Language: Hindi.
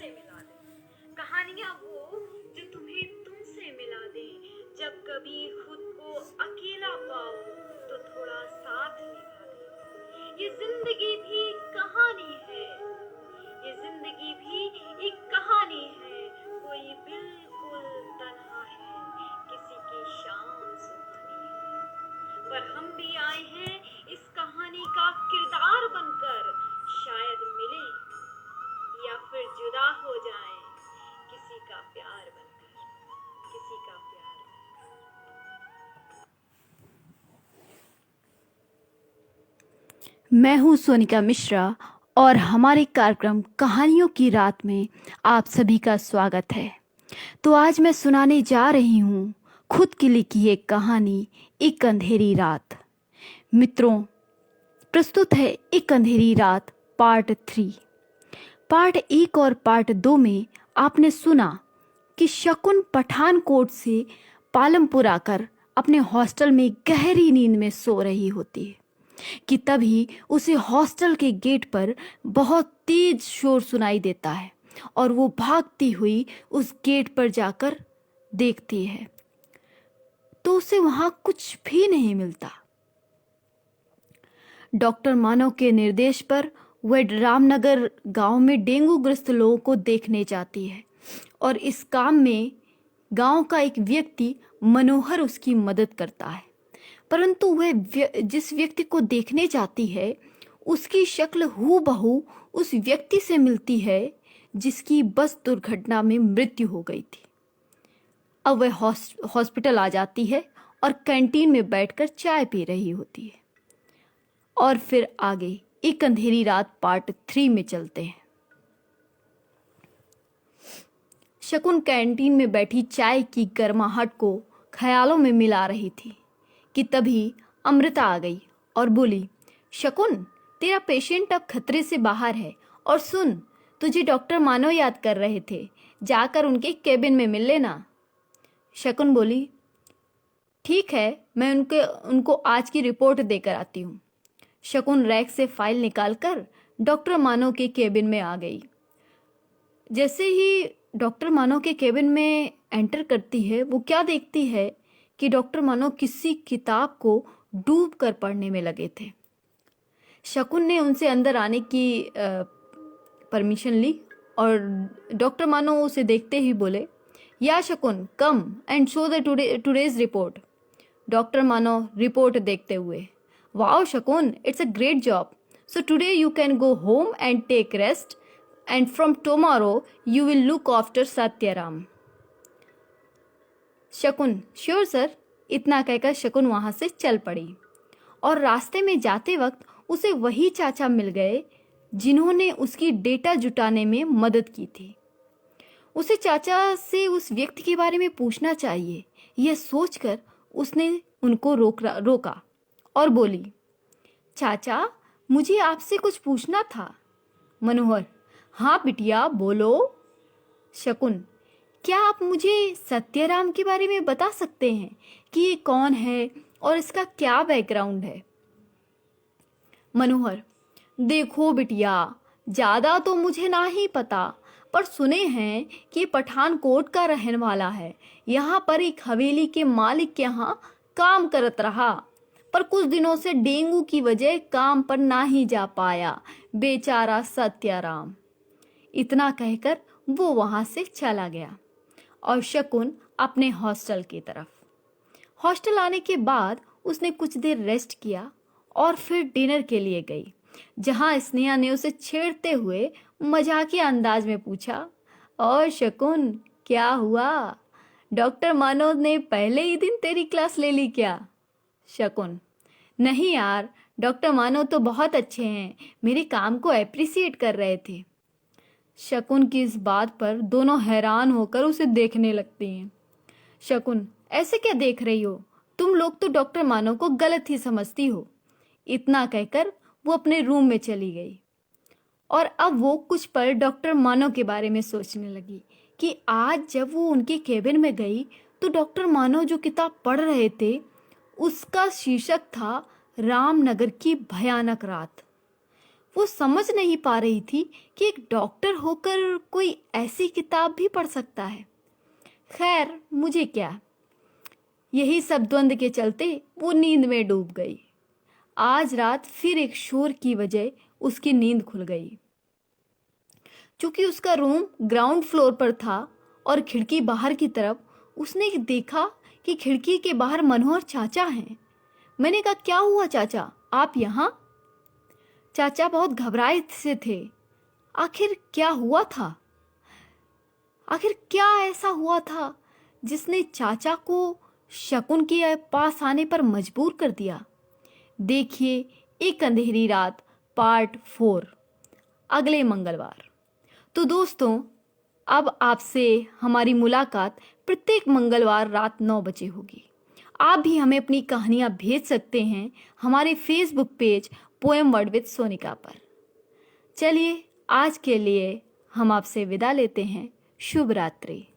तुमसे मिला दे, कहानियां वो जो तुम्हें तुमसे मिला दे। जब कभी खुद को अकेला पाओ तो थोड़ा साथ निभा दे। ये जिंदगी भी कहानी है, ये जिंदगी भी एक कहानी है। कोई बिल्कुल तन्हा है, किसी की शाम सुहानी है। पर हम भी आए हैं इस कहानी का किरदार बनकर, शायद मिले या फिर जुदा हो जाएं, किसी का प्यार बनकर, किसी का प्यार बनकर। मैं हूँ सोनिका मिश्रा और हमारे कार्यक्रम कहानियों की रात में आप सभी का स्वागत है। तो आज मैं सुनाने जा रही हूँ खुद की लिखी एक कहानी, एक अंधेरी रात। मित्रों, प्रस्तुत है एक अंधेरी रात पार्ट 3। पार्ट 1 और पार्ट 2 में आपने सुना कि शकुन पठानकोट से पालमपुर आकर अपने हॉस्टल में गहरी नींद में सो रही होती है कि तभी उसे हॉस्टल के गेट पर बहुत तेज शोर सुनाई देता है और वो भागती हुई उस गेट पर जाकर देखती है तो उसे वहां कुछ भी नहीं मिलता। डॉक्टर मानव के निर्देश पर वह रामनगर गांव में डेंगू ग्रस्त लोगों को देखने जाती है और इस काम में गांव का एक व्यक्ति मनोहर उसकी मदद करता है। परंतु वह जिस व्यक्ति को देखने जाती है उसकी शक्ल हूबहू उस व्यक्ति से मिलती है जिसकी बस दुर्घटना में मृत्यु हो गई थी। अब वह हॉस्पिटल आ जाती है और कैंटीन में बैठकर चाय पी रही होती है। और फिर आगे एक अंधेरी रात पार्ट 3 में चलते हैं। शकुन कैंटीन में बैठी चाय की गर्माहट को ख्यालों में मिला रही थी कि तभी अमृता आ गई और बोली, शकुन, तेरा पेशेंट अब खतरे से बाहर है और सुन, तुझे डॉक्टर मानव याद कर रहे थे, जाकर उनके केबिन में मिल लेना। शकुन बोली, ठीक है, मैं उनको आज की रिपोर्ट देकर आती हूँ। शकुन रैक से फाइल निकालकर डॉक्टर मानव के केबिन में आ गई। जैसे ही डॉक्टर मानव के केबिन में एंटर करती है वो क्या देखती है कि डॉक्टर मानव किसी किताब को डूब कर पढ़ने में लगे थे। शकुन ने उनसे अंदर आने की परमिशन ली और डॉक्टर मानव उसे देखते ही बोले, या Shakun, come and show the today's report. Doctor Manav report देखते हुए, wow Shakun, it's a great job, so today you can go home and take rest and from tomorrow you will look after Satyaram. Shakun, sure sir. इतना कहकर शकुन वहां से चल पड़ी और रास्ते में जाते वक्त उसे वही चाचा मिल गए जिन्होंने उसकी डेटा जुटाने में मदद की थी। उसे चाचा से उस व्यक्ति के बारे में पूछना चाहिए, यह सोचकर उसने उनको रोका और बोली, चाचा, मुझे आपसे कुछ पूछना था। मनोहर, हाँ बिटिया, बोलो। शकुन, क्या आप मुझे सत्याराम के बारे में बता सकते हैं कि ये कौन है और इसका क्या बैकग्राउंड है? मनोहर, देखो बिटिया, ज्यादा तो मुझे ना ही पता, पर सुने हैं कि पठानकोट का रहने वाला है। यहाँ पर एक हवेली के मालिक के यहाँ काम करत रहा, पर कुछ दिनों से डेंगू की वजह काम पर ना ही जा पाया, बेचारा सत्याराम। इतना कहकर वो वहां से चला गया और शकुन अपने हॉस्टल की तरफ। हॉस्टल आने के बाद उसने कुछ देर रेस्ट किया और फिर डिनर के लिए गई, जहां स्नेहा ने उसे छेड़ते हुए मजाकिया अंदाज में पूछा, और शकुन, क्या हुआ? डॉक्टर मानव ने पहले ही दिन तेरी क्लास ले ली क्या? शकुन, नहीं यार, डॉक्टर मानव तो बहुत अच्छे हैं, मेरे काम को अप्रिसिएट कर रहे थे। शकुन की इस बात पर दोनों हैरान होकर उसे देखने लगती हैं। शकुन, ऐसे क्या देख रही हो? तुम लोग तो डॉक्टर मानव को गलत ही समझती हो। इतना कहकर वो अपने रूम में चली गई और अब वो कुछ पल डॉक्टर मानव के बारे में सोचने लगी कि आज जब वो उनके केबिन में गई तो डॉक्टर मानव जो किताब पढ़ रहे थे उसका शीर्षक था रामनगर की भयानक रात। वो समझ नहीं पा रही थी कि एक डॉक्टर होकर कोई ऐसी किताब भी पढ़ सकता है। खैर, मुझे क्या, यही सब द्वंद के चलते वो नींद में डूब गई। आज रात फिर एक शोर की वजह उसकी नींद खुल गई। चूंकि उसका रूम ग्राउंड फ्लोर पर था और खिड़की बाहर की तरफ, उसने देखा कि खिड़की के बाहर मनोहर चाचा हैं। मैंने कहा, क्या हुआ चाचा, आप यहाँ? चाचा बहुत घबराए से थे। आखिर क्या हुआ था? आखिर क्या ऐसा हुआ था जिसने चाचा को शकुन के पास आने पर मजबूर कर दिया? देखिए एक अंधेरी रात पार्ट 4 अगले मंगलवार। तो दोस्तों, अब आपसे हमारी मुलाकात प्रत्येक मंगलवार रात 9 बजे होगी। आप भी हमें अपनी कहानियाँ भेज सकते हैं हमारे Facebook page poem word with Sonika पर। चलिए आज के लिए हम आपसे विदा लेते हैं। शुभ रात्रि।